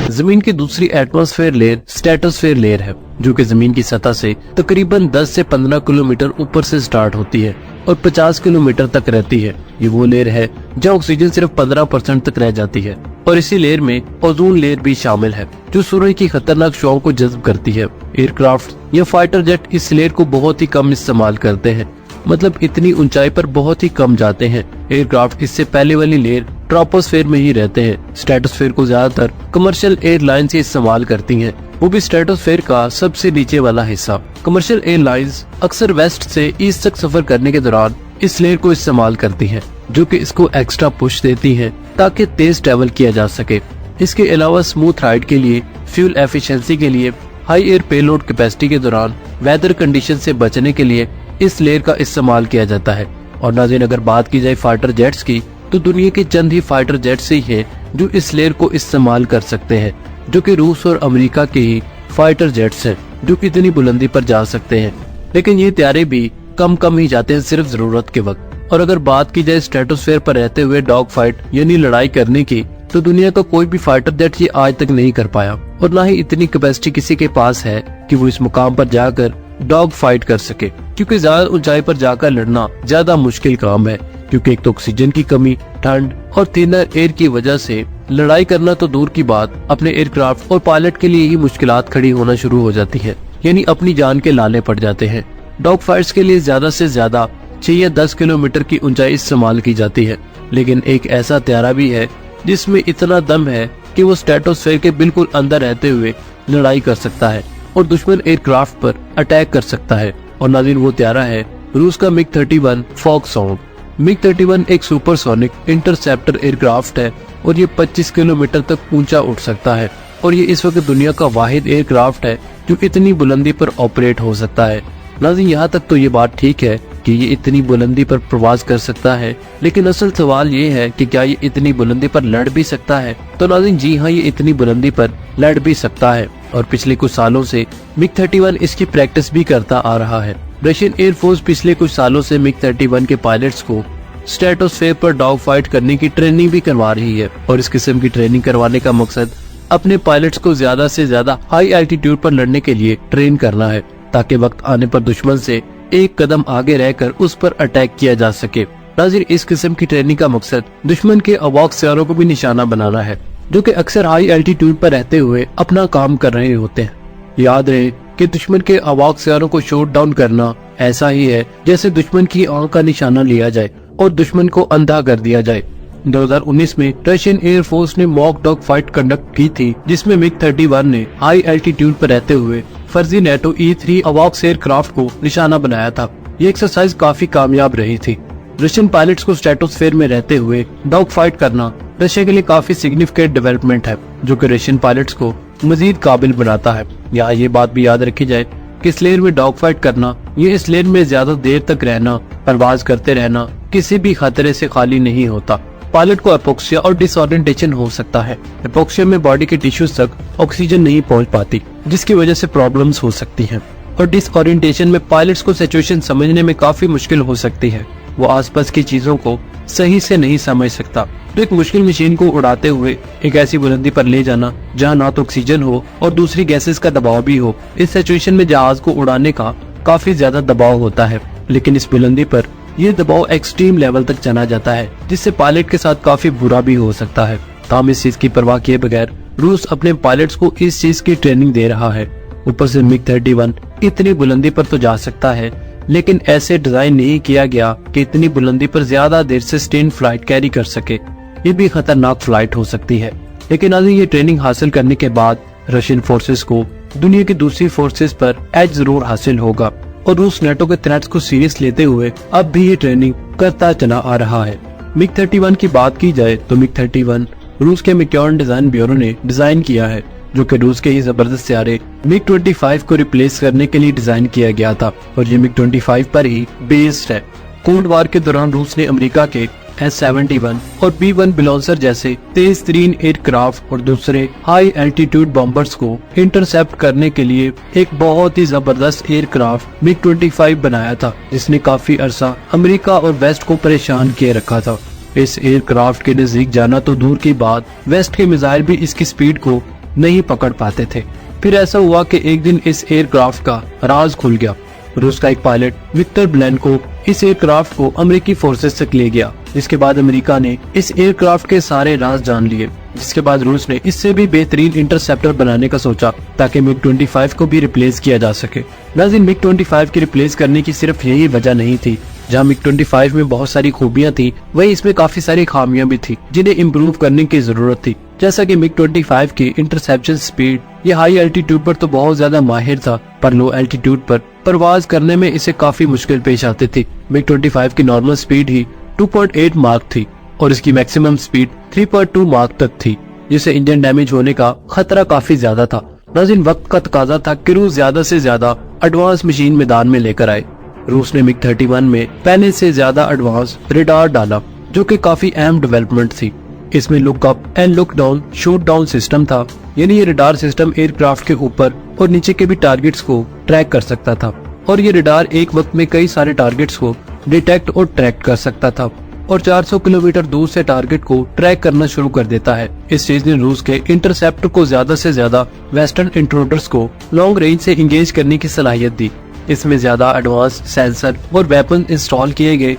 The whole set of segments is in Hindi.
जमीन की दूसरी एटमॉस्फेयर लेयर स्ट्रेटोस्फेयर लेयर है, जो कि जमीन की सतह से तकरीबन 10 से 15 किलोमीटर ऊपर से स्टार्ट होती है और 50 किलोमीटर तक रहती है। ये वो लेयर है जहाँ ऑक्सीजन सिर्फ 15% तक रह जाती है और इसी लेयर में ओजोन लेयर भी शामिल है, जो सूरज की खतरनाक शुआओं को जज्ब करती है। एयरक्राफ्ट या फाइटर जेट इस लेयर को बहुत ही कम इस्तेमाल करते हैं, मतलब इतनी ऊंचाई पर बहुत ही कम जाते हैं। एयरक्राफ्ट इससे पहले वाली लेयर ट्रोपोस्फेयर में ही रहते हैं। स्ट्रेटोस्फेयर को ज्यादातर कमर्शियल एयरलाइंस इस्तेमाल करती हैं, वो भी स्ट्रेटोस्फेयर का सबसे नीचे वाला हिस्सा। कमर्शियल एयरलाइंस अक्सर वेस्ट से ईस्ट तक सफर करने के दौरान इस लेयर को इस्तेमाल करती हैं, जो कि इसको एक्स्ट्रा पुश देती हैं ताकि तेज ट्रेवल किया जा सके। इसके अलावा स्मूथ राइड के लिए, फ्यूल एफिशिएंसी के लिए, हाई एयर पेलोड कैपेसिटी के दौरान वेदर कंडीशन से बचने के लिए इस लेयर का इस्तेमाल किया जाता है। और नाज़रीन, अगर बात की जाए फाइटर जेट्स की, तो दुनिया के चंद ही फाइटर जेट्स ही हैं जो इस लेयर को इस्तेमाल कर सकते हैं, जो कि रूस और अमेरिका के ही फाइटर जेट्स हैं, जो कि इतनी बुलंदी पर जा सकते हैं। लेकिन ये त्यारे भी कम ही जाते हैं सिर्फ जरूरत के वक्त। और अगर बात की जाए स्ट्रेटोस्फेयर पर रहते हुए डॉग फाइट यानी लड़ाई करने की, तो दुनिया का कोई भी फाइटर जेट ये आज तक नहीं कर पाया और न ही इतनी कैपेसिटी किसी के पास है कि वो इस मुकाम पर जाकर डॉग फाइट कर सके, क्योंकि ज्यादा ऊंचाई पर जाकर लड़ना ज्यादा मुश्किल काम है। क्योंकि एक तो ऑक्सीजन की कमी, ठंड और थिनर एयर की वजह से लड़ाई करना तो दूर की बात, अपने एयरक्राफ्ट और पायलट के लिए ही मुश्किलात खड़ी होना शुरू हो जाती है, यानी अपनी जान के लाले पड़ जाते हैं। डॉग फाइट्स के लिए ज्यादा से ज्यादा 6 या 10 किलोमीटर की ऊंचाई इस्तेमाल की जाती है। लेकिन एक ऐसा त्यारा भी है जिसमें इतना दम है कि वो स्ट्रेटोस्फेयर के बिल्कुल अंदर रहते हुए लड़ाई कर सकता है और दुश्मन एयरक्राफ्ट पर अटैक कर सकता है। और नाज़रीन, वो त्यारा है रूस का MiG-31 फॉक्सहोund। MiG-31 एक सुपरसोनिक इंटरसेप्टर एयरक्राफ्ट है और ये 25 किलोमीटर तक ऊंचा उठ सकता है और ये इस वक्त दुनिया का वाहिद एयरक्राफ्ट है जो इतनी बुलंदी पर ऑपरेट हो सकता है। नाज़रीन, यहाँ तक तो ये बात ठीक है कि ये इतनी बुलंदी पर प्रवास कर सकता है, लेकिन असल सवाल ये है कि क्या ये इतनी बुलंदी पर लड़ भी सकता है? तो नाज़रीन, जी हाँ, ये इतनी बुलंदी पर लड़ भी सकता है और पिछले कुछ सालों से MiG-31 इसकी प्रैक्टिस भी करता आ रहा है। रशियन एयरफोर्स पिछले कुछ सालों से MiG-31 के पायलट्स को स्ट्रेटोस्फेयर पर डॉग फाइट करने की ट्रेनिंग भी करवा रही है और इस किस्म की ट्रेनिंग करवाने का मकसद अपने पायलट्स को ज्यादा से ज्यादा हाई एल्टीट्यूड पर लड़ने के लिए ट्रेन करना है, ताकि वक्त आने पर दुश्मन से एक कदम आगे रहकर उस पर अटैक किया जा सके। नाज़रीन, इस किस्म की ट्रेनिंग का मकसद दुश्मन के अवाक सैयारों को भी निशाना बनाना है, जो कि अक्सर हाई एल्टीट्यूड पर रहते हुए अपना काम कर रहे होते हैं। याद रहे कि दुश्मन के अवाक सैयारों को शूट डाउन करना ऐसा ही है जैसे दुश्मन की आंख का निशाना लिया जाए और दुश्मन को अंधा कर दिया जाए। 2019 में रशियन एयरफोर्स ने मॉक डॉग फाइट कंडक्ट की थी, जिसमें MiG-31 ने हाई एल्टीट्यूड पर रहते हुए फर्जी नेटो E-3 अवाक्स एयरक्राफ्ट को निशाना बनाया था। ये एक्सरसाइज काफी कामयाब रही थी। रशियन पायलट्स को स्ट्रेटोस्फेयर में रहते हुए डॉग फाइट करना रशिया के लिए काफी सिग्निफिकेंट डेवलपमेंट है, जो कि रशियन पायलट्स को मजीद काबिल बनाता है। यहाँ ये बात भी याद रखी जाए कि इस लेयर में डॉग फाइट करना, ये इस लेयर में ज्यादा देर तक रहना, परवाज करते रहना किसी भी खतरे से खाली नहीं होता। पायलट को एपोक्सिया और डिसओरिएंटेशन हो सकता है। एपोक्सिया में बॉडी के टिश्यूज तक ऑक्सीजन नहीं पहुंच पाती, जिसकी वजह से प्रॉब्लम्स हो सकती हैं। और डिसओरिएंटेशन में पायलट्स को सिचुएशन समझने में काफी मुश्किल हो सकती है। वो आसपास की चीजों को सही से नहीं समझ सकता। तो एक मुश्किल मशीन को उड़ाते हुए एक ऐसी बुलंदी पर ले जाना जहाँ ना तो ऑक्सीजन हो और दूसरी गैसेस का दबाव भी हो, इस सिचुएशन में जहाज को उड़ाने का काफी ज्यादा दबाव होता है। लेकिन इस बुलंदी पर ये दबाव एक्सट्रीम लेवल तक चला जाता है, जिससे पायलट के साथ काफी बुरा भी हो सकता है। ताम इस चीज की परवाह किए बगैर रूस अपने पायलट्स को इस चीज की ट्रेनिंग दे रहा है। ऊपर से MiG-31 इतनी बुलंदी पर तो जा सकता है, लेकिन ऐसे डिजाइन नहीं किया गया कि इतनी बुलंदी पर ज्यादा देर से स्टेन फ्लाइट कैरी कर सके। ये भी खतरनाक फ्लाइट हो सकती है। लेकिन आज ये ट्रेनिंग हासिल करने के बाद रशियन फोर्सेस को दुनिया की दूसरी फोर्सेस पर एज जरूर हासिल होगा और रूस नेटो के थ्रेट्स को सीरियस लेते हुए अब भी ये ट्रेनिंग करता चला आ रहा है। MiG-31 की बात की जाए तो MiG-31 रूस के मैक्योन डिजाइन ब्यूरो ने डिजाइन किया है, जो कि रूस के ही जबरदस्त सियारे MiG-25 को रिप्लेस करने के लिए डिजाइन किया गया था और ये MiG-25 पर ही बेस्ड है। कोल्ड वार के दौरान रूस ने अमेरिका के S-71 और B-1 बुलडोजर जैसे तेज तरीन एयरक्राफ्ट और दूसरे हाई एल्टीट्यूड बॉम्बर्स को इंटरसेप्ट करने के लिए एक बहुत ही जबरदस्त एयरक्राफ्ट MiG-25 बनाया था, जिसने काफी अरसा अमेरिका और वेस्ट को परेशान किए रखा था। इस एयरक्राफ्ट के नजदीक जाना तो दूर की बात, वेस्ट के मिसाइल भी इसकी स्पीड को नहीं पकड़ पाते थे। फिर ऐसा हुआ कि एक दिन इस एयरक्राफ्ट का राज खुल गया। रूस का एक पायलट विक्टर ब्लेनको इस एयरक्राफ्ट को अमेरिकी फोर्सेस तक ले गया, जिसके बाद अमेरिका ने इस एयरक्राफ्ट के सारे राज जान लिए। जिसके बाद रूस ने इससे भी बेहतरीन इंटरसेप्टर बनाने का सोचा ताकि MiG-25 को भी रिप्लेस किया जा सके। नाज़रीन, MiG-25 की रिप्लेस करने की सिर्फ यही वजह नहीं थी। जहाँ MiG-25 में बहुत सारी खूबियां थी, वही इसमें काफी सारी खामियां भी थी जिन्हें इम्प्रूव करने की जरूरत थी। जैसा कि MiG-25 की इंटरसेप्शन स्पीड ये हाई एल्टीट्यूड पर तो बहुत ज्यादा माहिर था, पर लो एल्टीट्यूड पर परवाज करने में इसे काफी मुश्किल पेश आती थी। MiG-25 की नॉर्मल स्पीड ही 2.8 मार्क थी और इसकी मैक्सिमम स्पीड 3.2 मार्क तक थी, जिससे इंजन डैमेज होने का खतरा काफी ज्यादा था। नाज़रीन, वक्त का तकाजा था कि रूस ज्यादा से ज्यादा एडवांस मशीन मैदान में लेकर आए। रूस ने MiG-31 में पहले से ज्यादा एडवांस रेडार डाला, जो कि काफी अहम डेवलपमेंट थी। इसमें look up and look down shoot down system था, यानी ये रेडार सिस्टम एयरक्राफ्ट के ऊपर और नीचे के भी टारगेट्स को ट्रैक कर सकता था और ये रेडार एक वक्त में कई सारे टारगेट्स को डिटेक्ट और ट्रैक कर सकता था और 400 किलोमीटर दूर से टारगेट को ट्रैक करना शुरू कर देता है। इस चीज ने रूस के इंटरसेप्टर को ज्यादा से ज्यादा वेस्टर्न इंट्रूडर्स को लॉन्ग रेंज से इंगेज करने की सलाहियत दी। इसमें ज्यादा एडवांस सेंसर और वेपन इंस्टॉल किए गए।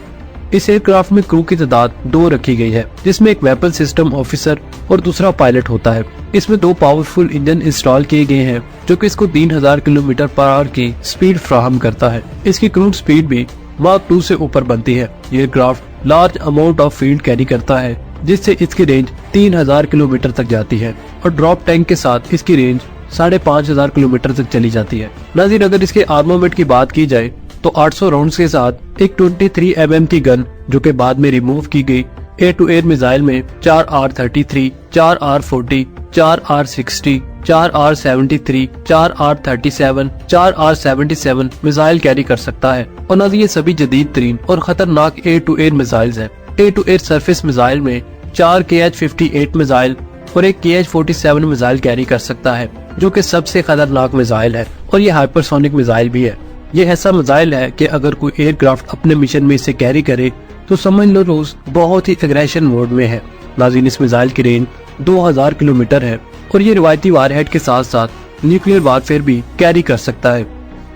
इस एयरक्राफ्ट में क्रू की तादाद 2 रखी गई है, जिसमें एक वेपन सिस्टम ऑफिसर और दूसरा पायलट होता है। इसमें 2 पावरफुल इंजन इंस्टॉल किए गए हैं, जो कि इसको 3000 किलोमीटर पर आवर की स्पीड फ्राहम करता है। इसकी क्रूज स्पीड भी मार्क 2 से ऊपर बनती है। ये aircraft large amount of field carry करता है, जिससे इसकी रेंज 3000 किलोमीटर तक जाती है और ड्रॉप टैंक के साथ इसकी रेंज 5500 किलोमीटर तक चली जाती है। नाज़रीन, अगर इसके आर्मामेंट की बात की जाए तो 800 राउंड्स के साथ एक 23 mm की गन, जो कि बाद में रिमूव की गई, एयर टू एयर मिसाइल में 4 R-33, 4 R-40, 4 R-60, 4 R-73, 4 R-37, 4 R-77 missile carry कर सकता है। और नाज़रीन, ये सभी जदीद तरीन और खतरनाक एयर टू एयर मिसाइल्स हैं। Air to air surface missile में 4 KH-58 मिसाइल और एक KH-47 मिसाइल कैरी कर सकता है, जो कि सबसे खतरनाक मिसाइल है और ये हाइपरसोनिक मिसाइल भी है। ये ऐसा मिसाइल है कि अगर कोई एयरक्राफ्ट अपने मिशन में इसे कैरी करे तो समझ लो रूस बहुत ही एग्रेशन मोड में है। नाज़रीन, इस मिसाइल की रेंज 2000 किलोमीटर है और ये रिवायती वारहेड के साथ साथ न्यूक्लियर वारफेयर भी कैरी कर सकता है।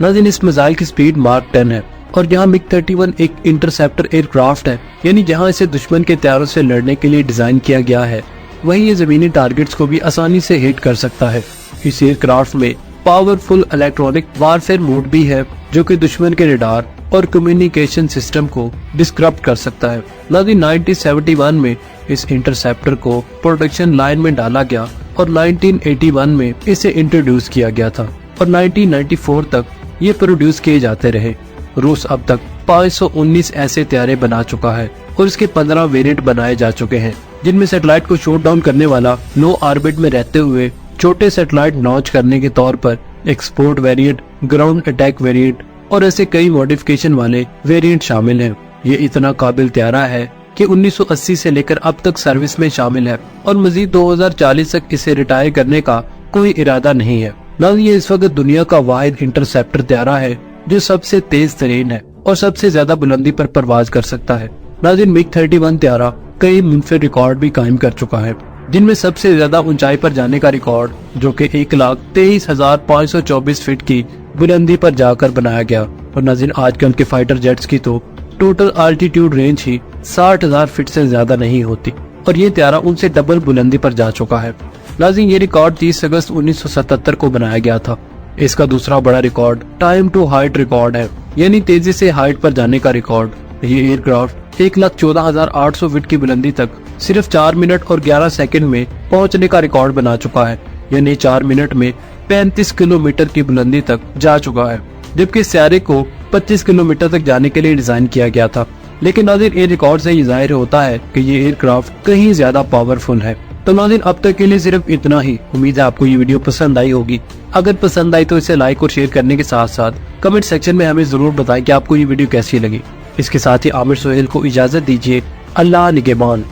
नाज़रीन, इस मिसाइल की स्पीड मार्क 10 है और यहाँ MiG-31 एक इंटरसेप्टर एयरक्राफ्ट है, यानी जहाँ इसे दुश्मन के हथियारों से लड़ने के लिए डिजाइन किया गया है, वहीं ये जमीनी टारगेट्स को भी आसानी से हिट कर सकता है। इस एयरक्राफ्ट में पावरफुल इलेक्ट्रॉनिक वारफेयर मोड भी है, जो कि दुश्मन के रेडार और कम्युनिकेशन सिस्टम को डिस्क्रप्ट कर सकता है। नाज़रीन, 1971 में इस इंटरसेप्टर को प्रोडक्शन लाइन में डाला गया और 1981 में इसे इंट्रोड्यूस किया गया था और 1994 तक ये प्रोड्यूस किए जाते रहे। रूस अब तक 519 ऐसे तैयारे बना चुका है और इसके 15 वेरिएंट बनाए जा चुके हैं, जिनमें सैटेलाइट को शूट डाउन करने वाला लो ऑर्बिट में रहते हुए छोटे सैटेलाइट लॉन्च करने के तौर पर export variant, ground attack variant और ऐसे कई मॉडिफिकेशन वाले वेरिएंट शामिल हैं। ये इतना काबिल तैयारा है कि 1980 से लेकर अब तक सर्विस में शामिल है और मजीद 2040 तक इसे रिटायर करने का कोई इरादा नहीं है। नाज़रीन, ये इस वक्त दुनिया का वाहिद इंटरसेप्टर तैयारा है जो सबसे तेज तरीन है और सबसे ज्यादा बुलंदी पर परवाज कर सकता है। नाज़रीन, MiG-31 तैयारा कई मुनफरिद रिकॉर्ड भी कायम कर चुका है, जिनमें सबसे ज्यादा ऊंचाई पर जाने का रिकॉर्ड, जो कि 1,23,524 फीट की बुलंदी पर जाकर बनाया गया। और नाज़रीन, आजकल के फाइटर जेट्स की तो टोटल अल्टीट्यूड रेंज ही 60,000 फीट से ज्यादा नहीं होती और ये तैयारा उनसे डबल बुलंदी पर जा चुका है। नाज़रीन, ये रिकॉर्ड 30 अगस्त 1977 को बनाया गया था। इसका दूसरा बड़ा record time to height record है, यानी तेजी से हाइट पर जाने का रिकॉर्ड। ये एयरक्राफ्ट 1,14,800 फीट की बुलंदी तक सिर्फ 4 मिनट और 11 सेकंड में पहुंचने का रिकॉर्ड बना चुका है, यानी 4 मिनट में 35 किलोमीटर की बुलंदी तक जा चुका है, जबकि सियारे को 25 किलोमीटर तक जाने के लिए डिजाइन किया गया था। लेकिन नाज़रीन, ये रिकॉर्ड से ये जाहिर होता है कि ये एयरक्राफ्ट कहीं ज्यादा पावरफुल है। तो नाज़रीन, अब तक के लिए सिर्फ इतना ही। उम्मीद है आपको ये वीडियो पसंद आई होगी। अगर पसंद आई तो इसे लाइक और शेयर करने के साथ साथ कमेंट सेक्शन में हमें जरूर बताएं कि आपको ये वीडियो कैसी लगी। इसके साथ ही आमिर सोहेल को इजाजत दीजिए। अल्लाह निगहबान।